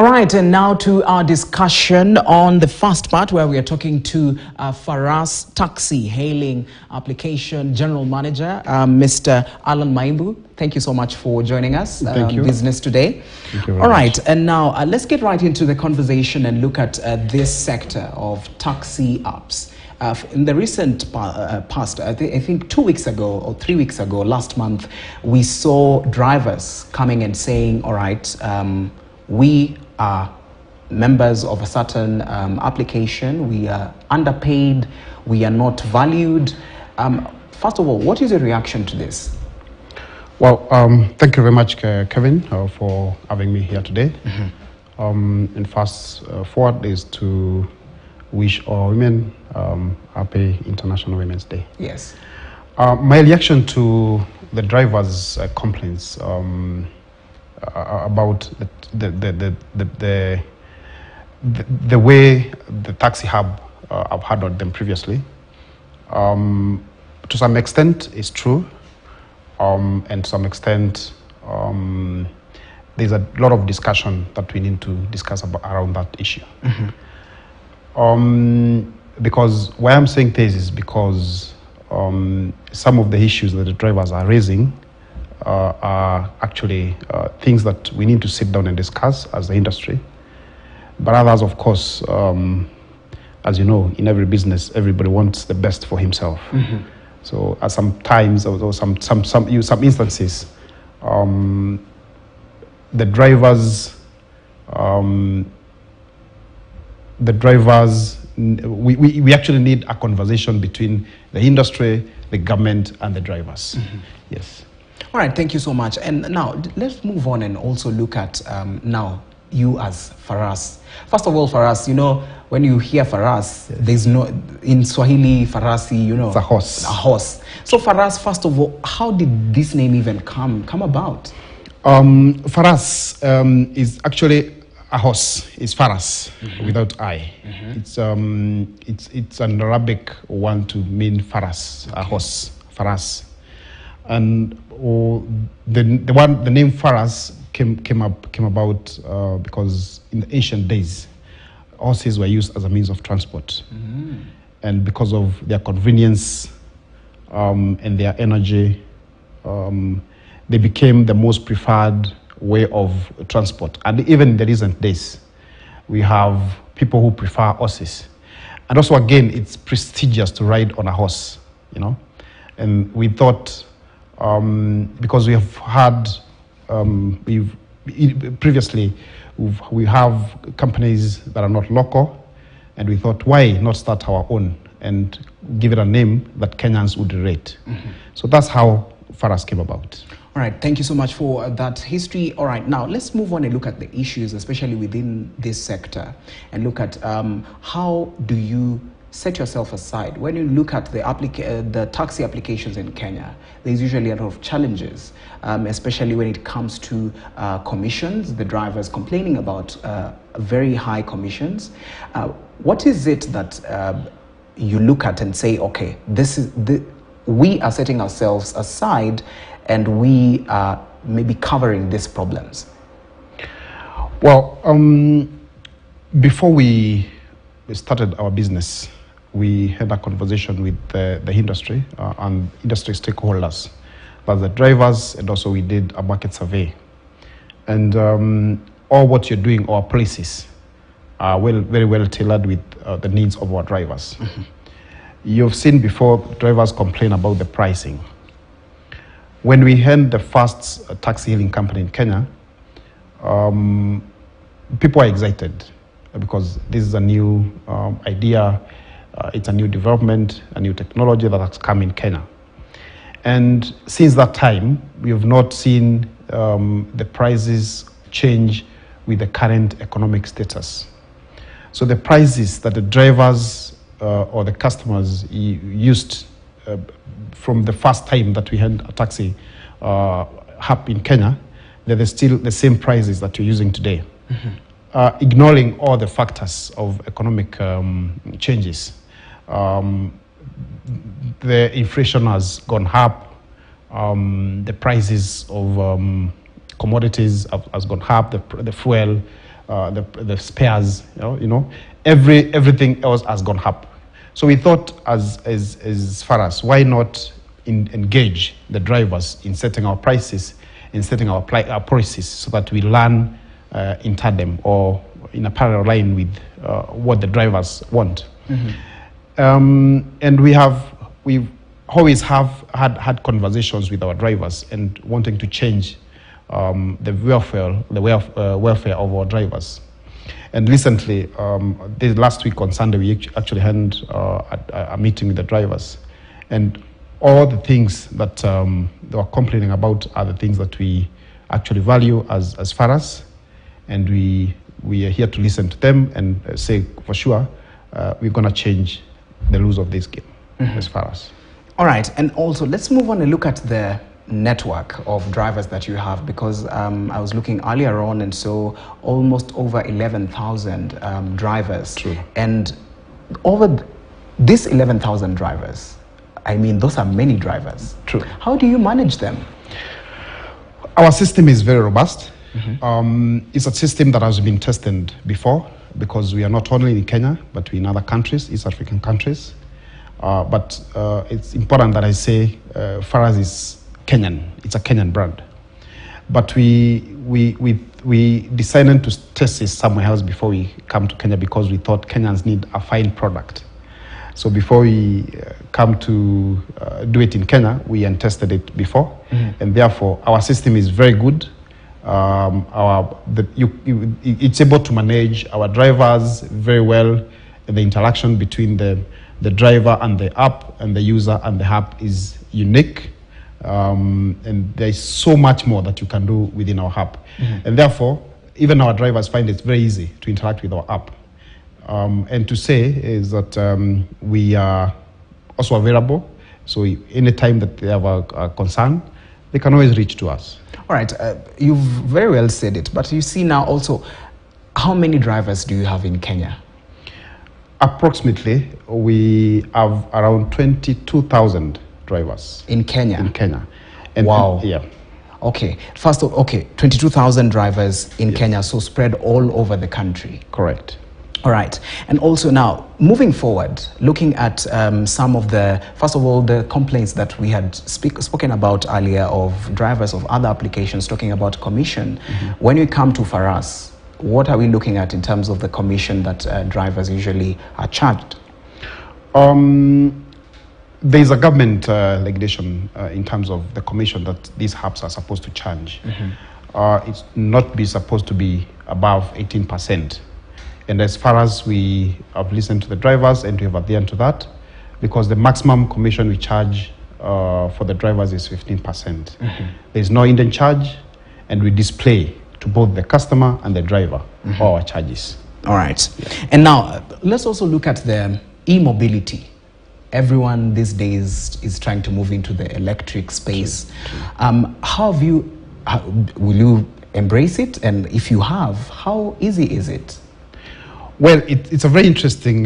All right, and now to our discussion on the first part where we are talking to Faras Taxi Hailing Application General Manager, Mr. Alan Maimbu. Thank you so much for joining us. Thank you. Business Today. Thank you very All right, much. and now let's get right into the conversation and look at this sector of taxi apps. In the recent past, I think 2 weeks ago or 3 weeks ago, last month, we saw drivers coming and saying, all right, we are members of a certain application, we are underpaid, we are not valued. First of all, what is your reaction to this? Well, thank you very much, Kevin, for having me here today. And fast forward is to wish all women happy International Women's Day. Yes. My reaction to the drivers' complaints about the way the taxi hub have handled them previously, to some extent is true, and to some extent there's a lot of discussion that we need to discuss around that issue. Because why I'm saying this is because some of the issues that the drivers are raising are actually things that we need to sit down and discuss as the industry. But others, of course, as you know, in every business, everybody wants the best for himself. So at some times, or some instances, the drivers, we actually need a conversation between the industry, the government, and the drivers. Yes. All right, thank you so much. And now let's move on and also look at now you as Faras. First of all, Faras, you know, when you hear Faras, there's no, in Swahili, Farasi, you know. It's a horse. A horse. So Faras, first of all, how did this name even come about? Faras is actually a horse. It's Faras without I. It's an Arabic one to mean Faras, a horse, Faras. And the name Faras came about because in the ancient days, horses were used as a means of transport, and because of their convenience and their energy, they became the most preferred way of transport. And even in the recent days, we have people who prefer horses, and also again, it's prestigious to ride on a horse, you know. And we thought, because we have had previously we have companies that are not local, and we thought, why not start our own and give it a name that Kenyans would relate. So that's how Faras came about. All right, thank you so much for that history. All right, now let's move on and look at the issues, especially within this sector, and look at how do you set yourself aside. When you look at the taxi applications in Kenya, there's usually a lot of challenges, especially when it comes to commissions, the drivers complaining about very high commissions. What is it that you look at and say, okay, we are setting ourselves aside and we are maybe covering these problems? Well, before we started our business, we had a conversation with the industry and industry stakeholders, that's the drivers, and also we did a market survey. And all what you're doing, our policies are very well tailored with the needs of our drivers. You've seen before drivers complain about the pricing. When we had the first taxi hailing company in Kenya, people are excited because this is a new idea, it's a new development, a new technology that has come in Kenya. And since that time, we have not seen the prices change with the current economic status. So the prices that the drivers or the customers used from the first time that we had a taxi hub in Kenya, they're still the same prices that you're using today. Ignoring all the factors of economic changes. The inflation has gone up, the prices of commodities has gone up, the fuel, the spares, everything else has gone up. So we thought as far as why not engage the drivers in setting our prices, in setting our policies, so that we learn in tandem or in a parallel line with what the drivers want. And we've always had conversations with our drivers and wanting to change the welfare of our drivers. And recently, this last week on Sunday, we actually had a meeting with the drivers, and all the things that they were complaining about are the things that we actually value as Faras, and we are here to listen to them and say for sure we're going to change the rules of this game as Faras. All right, and also let's move on and look at the network of drivers that you have, because I was looking earlier on and saw almost over 11,000 drivers. True. And over these 11,000 drivers, I mean, those are many drivers. True. How do you manage them? Our system is very robust. It's a system that has been tested before, because we are not only in Kenya, but we're in other countries, East African countries. But it's important that I say Faras is Kenyan. It's a Kenyan brand. But we decided to test this somewhere else before we come to Kenya, because we thought Kenyans need a fine product. So before we come to do it in Kenya, we untested it before. And therefore, our system is very good. It's able to manage our drivers very well. The interaction between the driver and the app, and the user and the app, is unique. And there's so much more that you can do within our app. And therefore, even our drivers find it very easy to interact with our app. And to say is that we are also available. So anytime that they have a concern, they can always reach to us. All right, you've very well said it, but you see now also, how many drivers do you have in Kenya? Approximately, we have around 22,000 drivers. In Kenya? In Kenya. And wow. Yeah. Okay, first of 22,000 drivers in Kenya, so spread all over the country. Correct. All right, and also now, moving forward, looking at some of the, first of all, the complaints that we had spoken about earlier of drivers of other applications talking about commission. When you come to Faras, what are we looking at in terms of the commission that drivers usually are charged? There is a government regulation in terms of the commission that these apps are supposed to charge. It's not supposed to be above 18%. And as far as we have listened to the drivers and we have adhered to that, because the maximum commission we charge for the drivers is 15%. There is no hidden charge, and we display to both the customer and the driver all our charges. All right. And now, let's also look at the e-mobility. Everyone these days is trying to move into the electric space. How have you, will you embrace it? And if you have, how easy is it? Well, it's a very interesting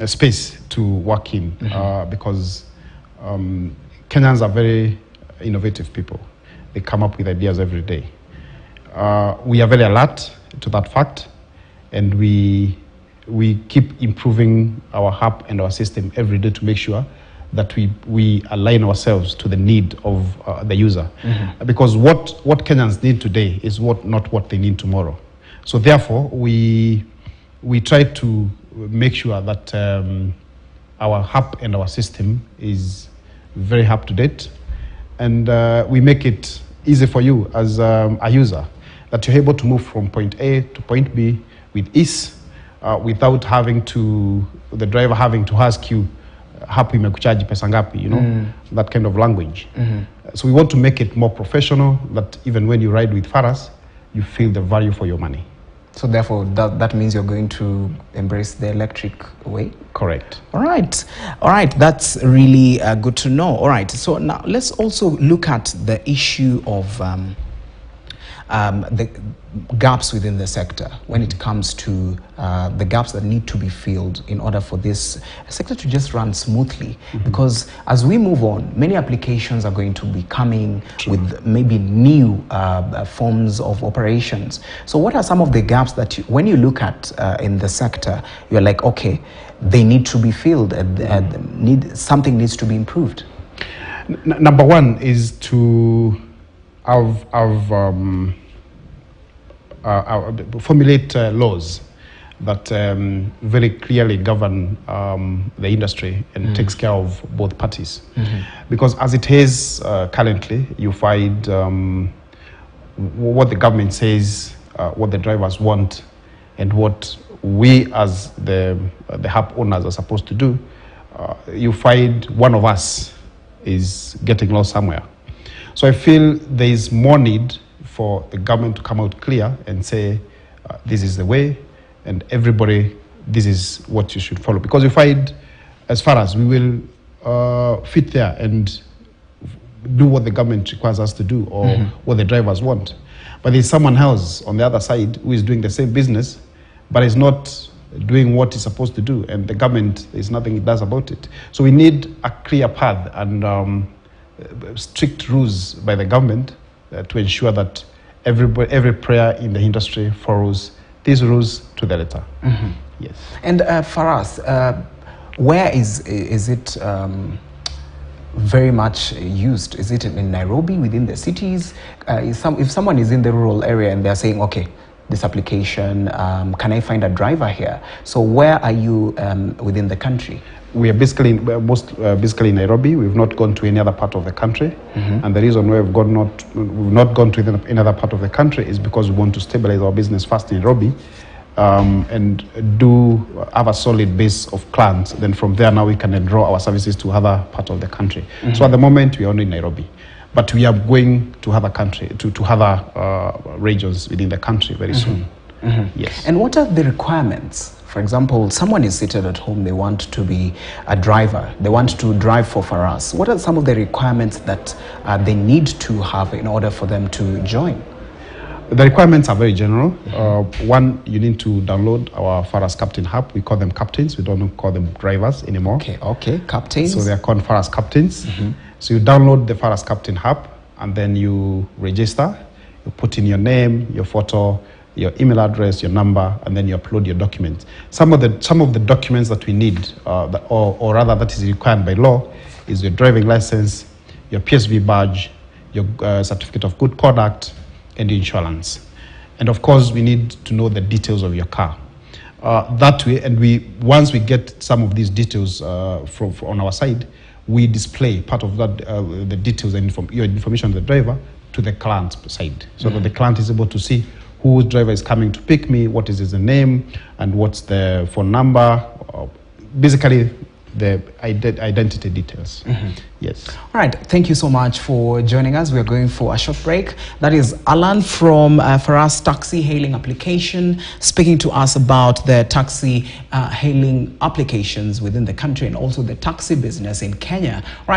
space to work in because Kenyans are very innovative people. They come up with ideas every day. We are very alert to that fact, and we keep improving our app and our system every day to make sure that we align ourselves to the need of the user. Because what Kenyans need today is not what they need tomorrow. So therefore, we try to make sure that our app and our system is very up to date, and we make it easy for you as a user, that you're able to move from point A to point B with ease, without the driver having to ask you, hapo imekuchaji pesa ngapi, that kind of language. So we want to make it more professional, that even when you ride with Faras, you feel the value for your money. So therefore, that means you're going to embrace the electric way? Correct. All right, that's really good to know. All right, so now let's also look at the issue of the gaps within the sector when it comes to the gaps that need to be filled in order for this sector to just run smoothly. Because as we move on, many applications are going to be coming with maybe new forms of operations. So what are some of the gaps that when you look at in the sector, you're like, okay, they need to be filled, something needs to be improved? Number one is to formulate laws that very clearly govern the industry and takes care of both parties. Because as it is currently, you find what the government says, what the drivers want, and what we as the hub owners are supposed to do. You find one of us is getting lost somewhere. So I feel there is more need for the government to come out clear and say, this is the way, and everybody, this is what you should follow. Because you find, as far as we will fit there and do what the government requires us to do, or what the drivers want. But there's someone else on the other side who is doing the same business, but is not doing what it's supposed to do, and the government, there's nothing it does about it. So we need a clear path and strict rules by the government to ensure that every player in the industry follows these rules to the letter. Yes. And Faras, where is it very much used? Is it in Nairobi, within the cities? If someone is in the rural area and they're saying, okay, this application, can I find a driver here? So where are you within the country? We are basically basically in Nairobi. We've not gone to any other part of the country, and the reason why we've not gone to any other part of the country is because we want to stabilize our business first in Nairobi, and have a solid base of clients. Then from there, now we can enroll our services to other parts of the country. So at the moment, we are only in Nairobi, but we are going to other country to other regions within the country very soon. Yes. And what are the requirements? For example, someone is seated at home, they want to be a driver, they want to drive for Faras. What are some of the requirements that they need to have in order for them to join? The requirements are very general. One, you need to download our Faras Captain app. We call them captains. We don't call them drivers anymore. Okay, captains. So they are called Faras Captains. So you download the Faras Captain app, and then you register. You put in your name, your photo, your email address, your number, and then you upload your documents. Some of the documents that we need, or rather that is required by law, is your driving license, your PSV badge, your certificate of good conduct, and insurance. And of course, we need to know the details of your car. That way, and once we get some of these details on our side, we display part of that, the details and your information of the driver to the client's side, so that the client is able to see whose driver is coming to pick me, what is his name, and what's the phone number, basically the identity details. Yes. All right, thank you so much for joining us. We are going for a short break. That is Alan from Faras taxi hailing application, speaking to us about the taxi hailing applications within the country and also the taxi business in Kenya. All right.